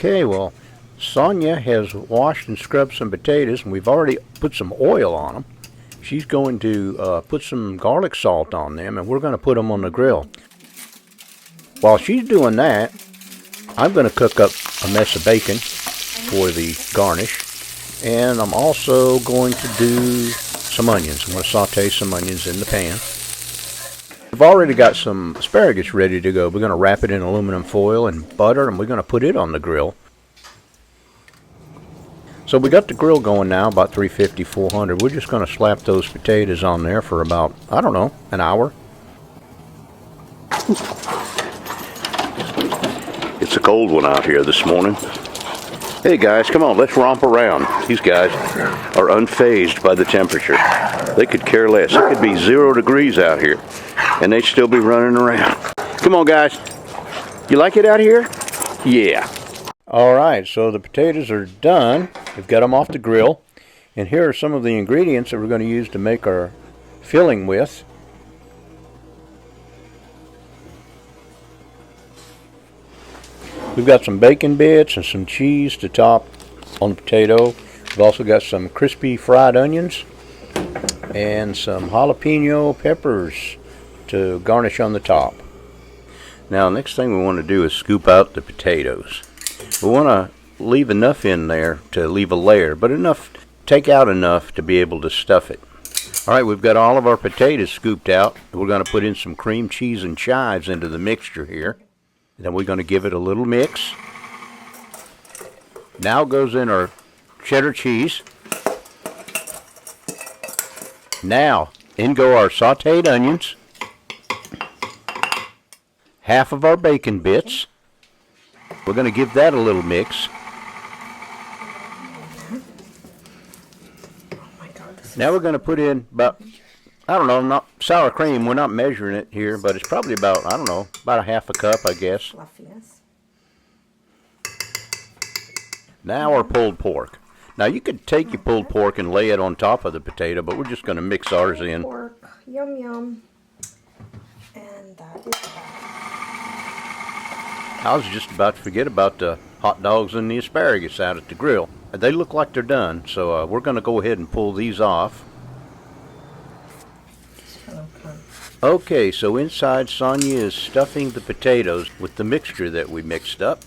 Okay, well, Sonia has washed and scrubbed some potatoes, and we've already put some oil on them. She's going to put some garlic salt on them, and we're going to put them on the grill. While she's doing that, I'm going to cook up a mess of bacon for the garnish, and I'm also going to do some onions. I'm going to saute some onions in the pan. We've already got some asparagus ready to go. We're going to wrap it in aluminum foil and butter, and we're going to put it on the grill. So we got the grill going now, about 350, 400. We're just going to slap those potatoes on there for about, I don't know, an hour. It's a cold one out here this morning. Hey guys, come on, let's romp around. These guys are unfazed by the temperature. They could care less. It could be 0 degrees out here, and they'd still be running around. Come on guys, you like it out here? Yeah. Alright, so the potatoes are done. We've got them off the grill. And here are some of the ingredients that we're going to use to make our filling with. We've got some bacon bits and some cheese to top on the potato. We've also got some crispy fried onions and some jalapeno peppers to garnish on the top. Now, next thing we want to do is scoop out the potatoes. We want to leave enough in there to leave a layer, but take out enough to be able to stuff it. Alright, we've got all of our potatoes scooped out. We're going to put in some cream cheese and chives into the mixture here. Then we're going to give it a little mix. Now goes in our cheddar cheese. Now in go our sauteed onions. Half of our bacon bits. We're going to give that a little mix. Now we're going to put in about, I don't know, not sour cream. We're not measuring it here, but it's probably about, I don't know, about a half a cup, I guess. Fluffiness. Now our pulled pork. Now you could take your pulled pork and lay it on top of the potato, but we're just going to mix ours in. Pork, yum yum. And that is that. I was just about to forget about the hot dogs and the asparagus out at the grill. They look like they're done, so we're going to go ahead and pull these off. Okay, so inside Sonia is stuffing the potatoes with the mixture that we mixed up.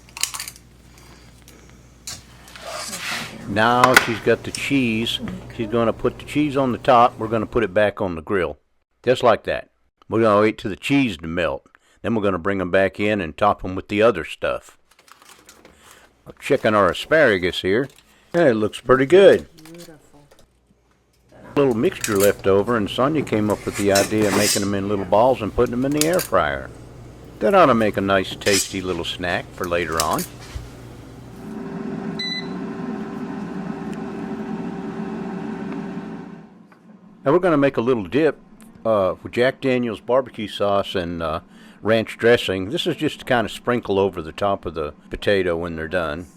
Now she's got the cheese. She's going to put the cheese on the top. We're going to put it back on the grill. Just like that. We're going to wait till the cheese to melt. Then we're going to bring them back in and top them with the other stuff. I'm checking our asparagus here. And it looks pretty good. A little mixture left over, and Sonia came up with the idea of making them in little balls and putting them in the air fryer. That ought to make a nice tasty little snack for later on. Now we're going to make a little dip with Jack Daniel's barbecue sauce and ranch dressing. This is just to kind of sprinkle over the top of the potato when they're done.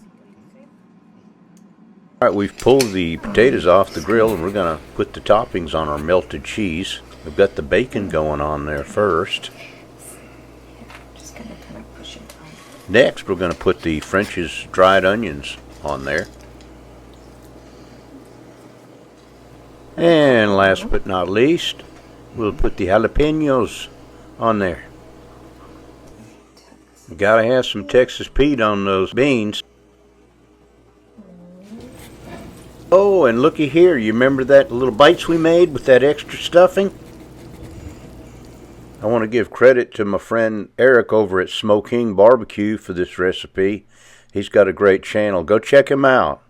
Alright, we've pulled the potatoes off the grill, and we're going to put the toppings on our melted cheese. We've got the bacon going on there first. Just gonna kind of push it on. Next, we're going to put the French's dried onions on there. And last but not least, we'll put the jalapenos on there. You gotta have some Texas Pete on those beans. Oh, and looky here, you remember that little bites we made with that extra stuffing? I want to give credit to my friend Erik over at Smo-King BBQ for this recipe. He's got a great channel. Go check him out.